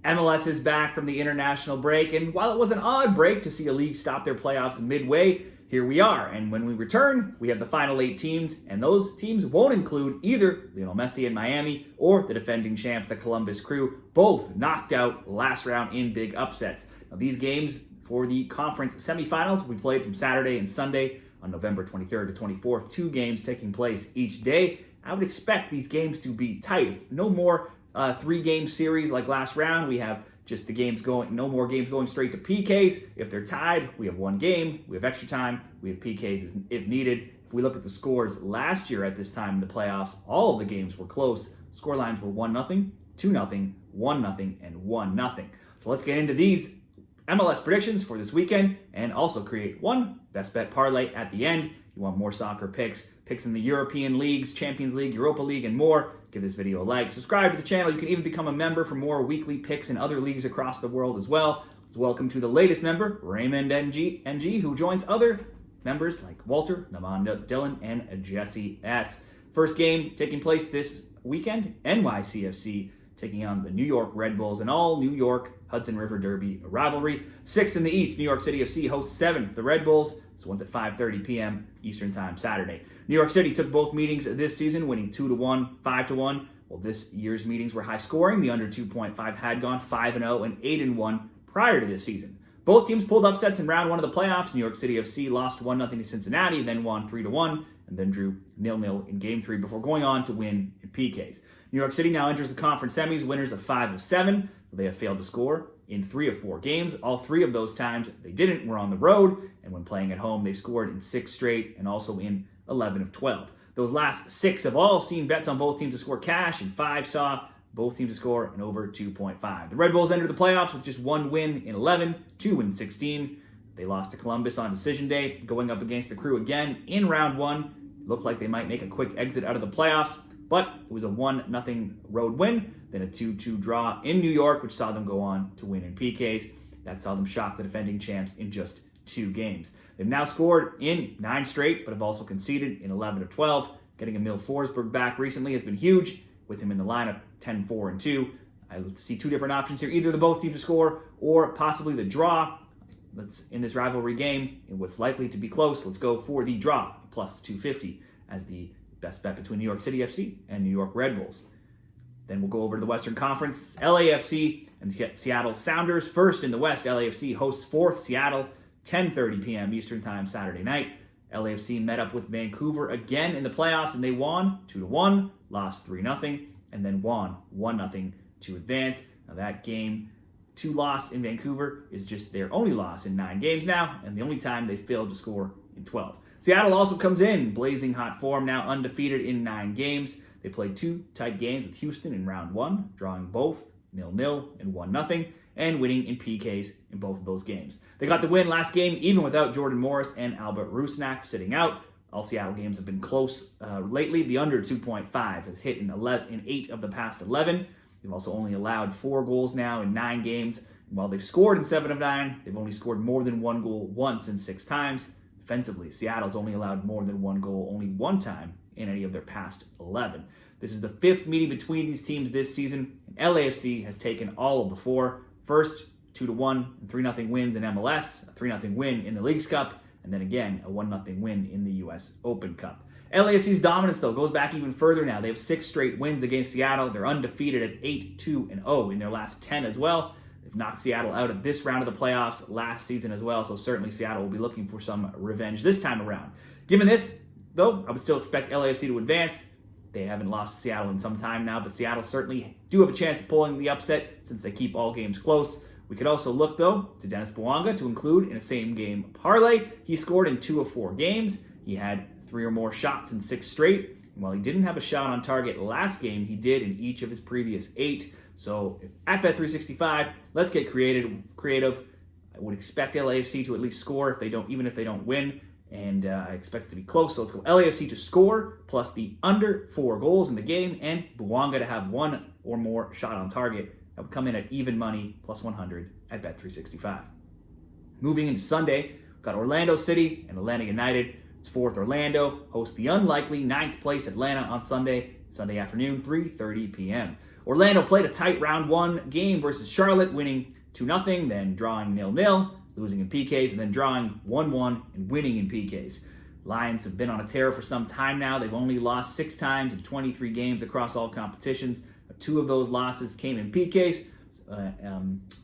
MLS is back from the international break, and while it was an odd break to see a league stop their playoffs midway, here we are. And when we return, we have the final 8 teams, and those teams won't include either Lionel Messi in Miami or the defending champs, the Columbus Crew, both knocked out last round in big upsets. Now, these games for the conference semifinals will be played from Saturday and Sunday on November 23rd to 24th, 2 games taking place each day. I would expect these games to be tight. No more 3-game series like last round. We have just the games going, no more games going straight to PKs. If they're tied, we have 1 game, we have extra time, we have PKs if needed. If we look at the scores last year at this time in the playoffs, all of the games were close. Score lines were 1-0, 2-0, 1-0, and 1-0. So let's get into these MLS predictions for this weekend and also create one best bet parlay at the end. You want more soccer picks in the European leagues, Champions League, Europa League, and more, give this video a like. Subscribe to the channel. You can even become a member for more weekly picks in other leagues across the world as well. Welcome to the latest member, Raymond NG, who joins other members like Walter, Namanda, Dylan, and Jesse S. First game taking place this weekend, NYCFC taking on the New York Red Bulls, an all New York Hudson River Derby rivalry. 6th in the East, New York City FC hosts 7th, the Red Bulls. This one's at 5:30 p.m. Eastern Time Saturday. New York City took both meetings this season, winning 2-1, 5-1. Well, this year's meetings were high scoring. The under 2.5 had gone 5-0 and 8-1 prior to this season. Both teams pulled upsets in round 1 of the playoffs. New York City FC lost 1-0 to Cincinnati, then won 3-1, and then drew 0-0 in Game 3 before going on to win in PKs. New York City now enters the conference semis, winners of 5 of 7. They have failed to score in 3 of 4 games. All 3 of those times they didn't were on the road, and when playing at home, they've scored in 6 straight and also in 11 of 12. Those last 6 have all seen bets on both teams to score cash, and 5 saw both teams to score an over 2.5. The Red Bulls entered the playoffs with just 1 win in 11, 2 in 16. They lost to Columbus on decision day, going up against the Crew again in round 1. It looked like they might make a quick exit out of the playoffs, but it was a 1-0 road win, then a 2-2 draw in New York, which saw them go on to win in PKs. That saw them shock the defending champs in just 2 games. They've now scored in 9 straight, but have also conceded in 11 of 12. Getting Emil Forsberg back recently has been huge, with him in the lineup 10-4-2. I see 2 different options here, either the both teams to score or possibly the draw. Let's in this rivalry game, in what's likely to be close, let's go for the draw, plus 250 as the best bet between New York City FC and New York Red Bulls. Then we'll go over to the Western Conference. LAFC and Seattle Sounders. First in the West, LAFC hosts 4th Seattle, 10:30 p.m. Eastern Time Saturday night. LAFC met up with Vancouver again in the playoffs, and they won 2-1, lost 3-0, and then won 1-0 to advance. Now that game, 2 loss in Vancouver, is just their only loss in 9 games now, and the only time they failed to score in 12. Seattle also comes in blazing hot form, now undefeated in 9 games. They played 2 tight games with Houston in round 1, drawing both 0-0 and 1-0, and winning in PKs in both of those games. They got the win last game even without Jordan Morris and Albert Rusnak sitting out. All Seattle games have been close lately. The under 2.5 has hit in 8 of the past 11. They've also only allowed 4 goals now in 9 games. And while they've scored in 7 of 9, they've only scored more than 1 goal once in 6 times. Defensively, Seattle's only allowed more than 1 goal only 1 time in any of their past 11. This is the 5th meeting between these teams this season, and LAFC has taken all of the 4. First, 2-1 and 3-0 wins in MLS, a 3-0 win in the Leagues Cup, and then again, a 1-0 win in the US Open Cup. LAFC's dominance, though, goes back even further now. They have 6 straight wins against Seattle. They're undefeated at 8-2-0 in their last 10 as well. They've knocked Seattle out of this round of the playoffs last season as well, so certainly Seattle will be looking for some revenge this time around. Given this, though, I would still expect LAFC to advance. They haven't lost to Seattle in some time now, but Seattle certainly do have a chance of pulling the upset since they keep all games close. We could also look, though, to Dennis Bouanga to include in a same-game parlay. He scored in 2 of 4 games. He had 3 or more shots in 6 straight. And while he didn't have a shot on target last game, he did in each of his previous 8. So at Bet365, let's get creative. I would expect LAFC to at least score even if they don't win. And I expect it to be close. So let's go LAFC to score, plus the under 4 goals in the game, and Bouanga to have 1 or more shot on target. That would come in at even money, plus 100 at Bet365. Moving into Sunday, we've got Orlando City and Atlanta United. It's 4th Orlando, host the unlikely 9th place Atlanta on Sunday afternoon, 3:30 p.m. Orlando played a tight round 1 game versus Charlotte, winning 2-0, then drawing 0-0, losing in PKs, and then drawing 1-1 and winning in PKs. Lions have been on a tear for some time now. They've only lost 6 times in 23 games across all competitions. 2 of those losses came in PKs.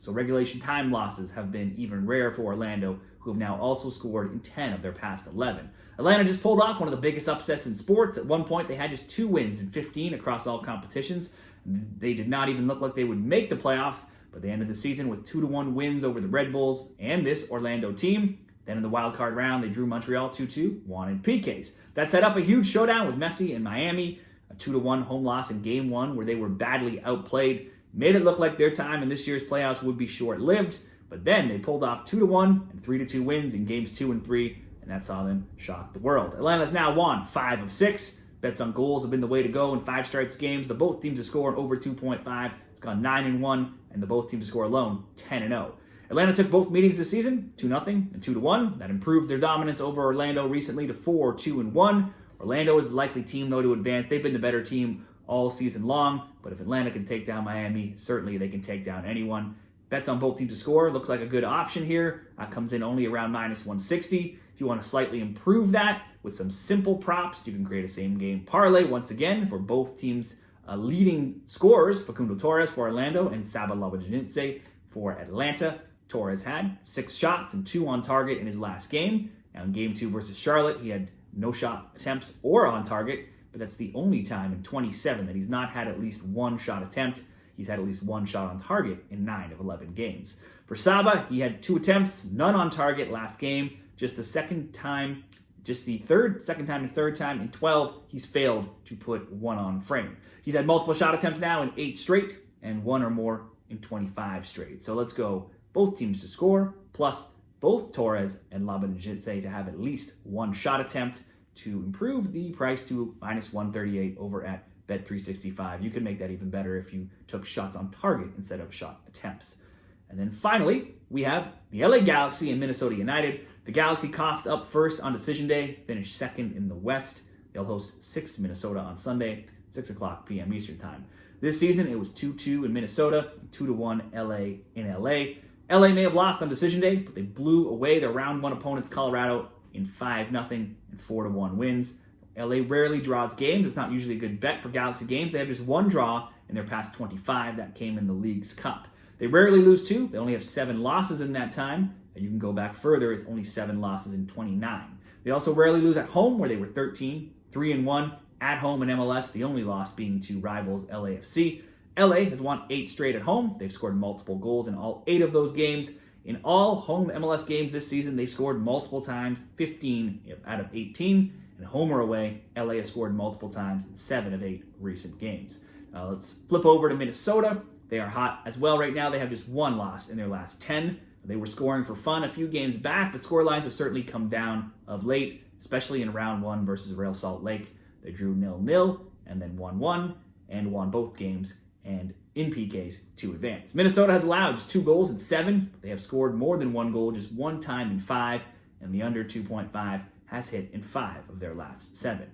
So regulation time losses have been even rare for Orlando, who have now also scored in 10 of their past 11. Atlanta just pulled off one of the biggest upsets in sports. At one point, they had just 2 wins in 15 across all competitions. They did not even look like they would make the playoffs, but they ended the season with 2-1 wins over the Red Bulls and this Orlando team. Then in the wild card round, they drew Montreal 2-2, won in PKs. That set up a huge showdown with Messi and Miami, a 2-1 home loss in Game 1 where they were badly outplayed. Made it look like their time in this year's playoffs would be short-lived, but then they pulled off 2-1 and 3-2 wins in Games 2 and 3, and that saw them shock the world. Atlanta's now won 5 of 6. Bets on goals have been the way to go in 5 stripes games. The both teams to score over 2.5. It's gone 9-1, and the both teams to score alone 10-0. Atlanta took both meetings this season, 2-0 and 2-1. That improved their dominance over Orlando recently to 4-2-1. Orlando is the likely team, though, to advance. They've been the better team all season long, but if Atlanta can take down Miami, certainly they can take down anyone. Bets on both teams to score looks like a good option here. Comes in only around -160. If you want to slightly improve that with some simple props, you can create a same-game parlay once again for both teams' leading scorers, Facundo Torres for Orlando and Saba Labadinitse for Atlanta. Torres had 6 shots and 2 on target in his last game. Now in Game 2 versus Charlotte, he had no shot attempts or on target, but that's the only time in 27 that he's not had at least 1 shot attempt. He's had at least 1 shot on target in 9 of 11 games. For Saba, he had 2 attempts, none on target last game. Just the second time and third time in 12, he's failed to put 1 on frame. He's had multiple shot attempts now in 8 straight and 1 or more in 25 straight. So let's go both teams to score, plus both Torres and Labadinitse to have at least 1 shot attempt to improve the price to -138 over at Bet365. You can make that even better if you took shots on target instead of shot attempts. And then finally, we have the LA Galaxy and Minnesota United. The Galaxy coughed up first on decision day, finished second in the West. They'll host 6th Minnesota on Sunday, 6 o'clock p.m. Eastern Time. This season, it was 2-2 in Minnesota, 2-1 LA in LA. LA may have lost on decision day, but they blew away their round 1 opponents, Colorado, in 5-0 and 4-1 wins. LA rarely draws games. It's not usually a good bet for Galaxy games. They have just 1 draw in their past 25. That came in the League's Cup. They rarely lose 2. They only have 7 losses in that time. And you can go back further. It's only 7 losses in 29. They also rarely lose at home, where they were 13, 3-1 at home in MLS, the only loss being to rivals LAFC. LA has won 8 straight at home. They've scored multiple goals in all 8 of those games. In all home MLS games this season, they've scored multiple times, 15 out of 18. And home or away, LA has scored multiple times in 7 of 8 recent games. Let's flip over to Minnesota. They are hot as well right now. They have just 1 loss in their last 10. They were scoring for fun a few games back, but score lines have certainly come down of late, especially in round 1 versus Real Salt Lake. They drew 0-0 and then 1-1 and won both games and in PKs to advance. Minnesota has allowed just 2 goals in 7. They have scored more than 1 goal just 1 time in 5, and the under 2.5 has hit in 5 of their last 7.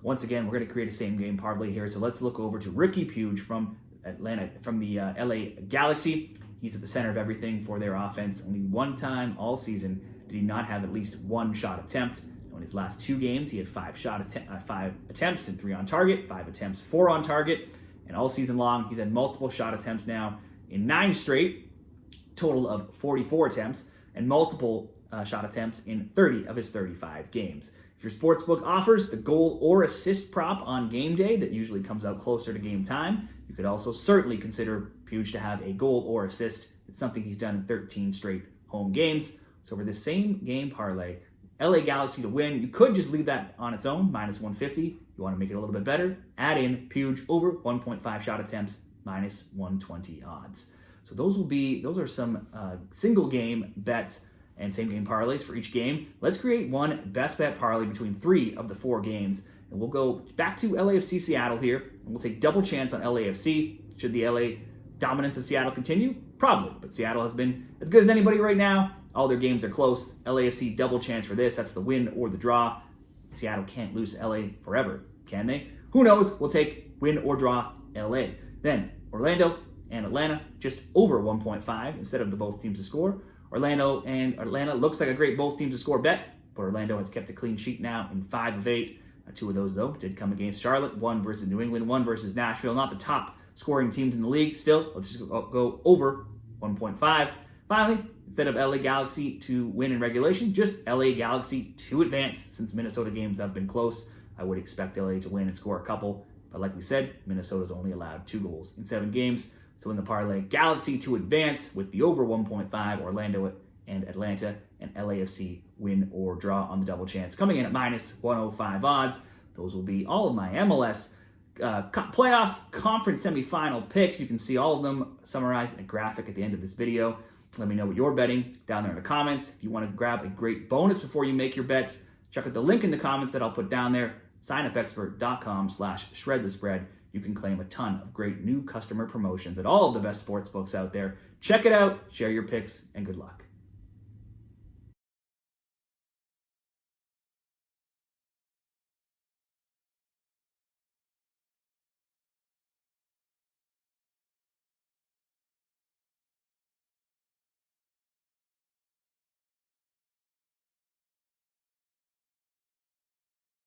Once again, we're going to create a same-game parlay here, so let's look over to Ricky Puig from the LA Galaxy. He's at the center of everything for their offense. Only 1 time all season did he not have at least 1 shot attempt. In his last 2 games, he had 5 attempts and 3 on target, 5 attempts, 4 on target. And all season long, he's had multiple shot attempts now in 9 straight, total of 44 attempts, and multiple shot attempts in 30 of his 35 games. If your sportsbook offers the goal or assist prop on game day that usually comes out closer to game time, you could also certainly consider Puig to have a goal or assist. It's something he's done in 13 straight home games. So for this same game parlay, LA Galaxy to win, you could just leave that on its own, -150. You want to make it a little bit better, add in Puig over 1.5 shot attempts, -120 odds. So those are some single game bets and same game parlays for each game. Let's create one best bet parlay between 3 of the 4 games. And we'll go back to LAFC Seattle here, and we'll take double chance on LAFC. Should the LA dominance of Seattle continue? Probably, but Seattle has been as good as anybody right now. All their games are close. LAFC double chance for this. That's the win or the draw. Seattle can't lose LA forever, can they? Who knows? We'll take win or draw LA. Then Orlando and Atlanta just over 1.5 instead of the both teams to score. Orlando and Atlanta looks like a great both teams to score bet, but Orlando has kept a clean sheet now in 5 of 8. 2 of those, though, did come against Charlotte. 1 versus New England, 1 versus Nashville. Not the top scoring teams in the league. Still, let's just go over 1.5. Finally, instead of LA Galaxy to win in regulation, just LA Galaxy to advance. Since Minnesota games have been close, I would expect LA to win and score a couple. But like we said, Minnesota's only allowed 2 goals in 7 games. So in the parlay, Galaxy to advance with the over 1.5, Orlando and Atlanta, and LAFC win or draw on the double chance. Coming in at minus 105 odds. Those will be all of my MLS Cup Playoffs Conference Semifinal picks. You can see all of them summarized in a graphic at the end of this video. Let me know what you're betting down there in the comments. If you want to grab a great bonus before you make your bets, check out the link in the comments that I'll put down there, signupexpert.com/shredthespread. You can claim a ton of great new customer promotions at all of the best sports books out there. Check it out, share your picks, and good luck.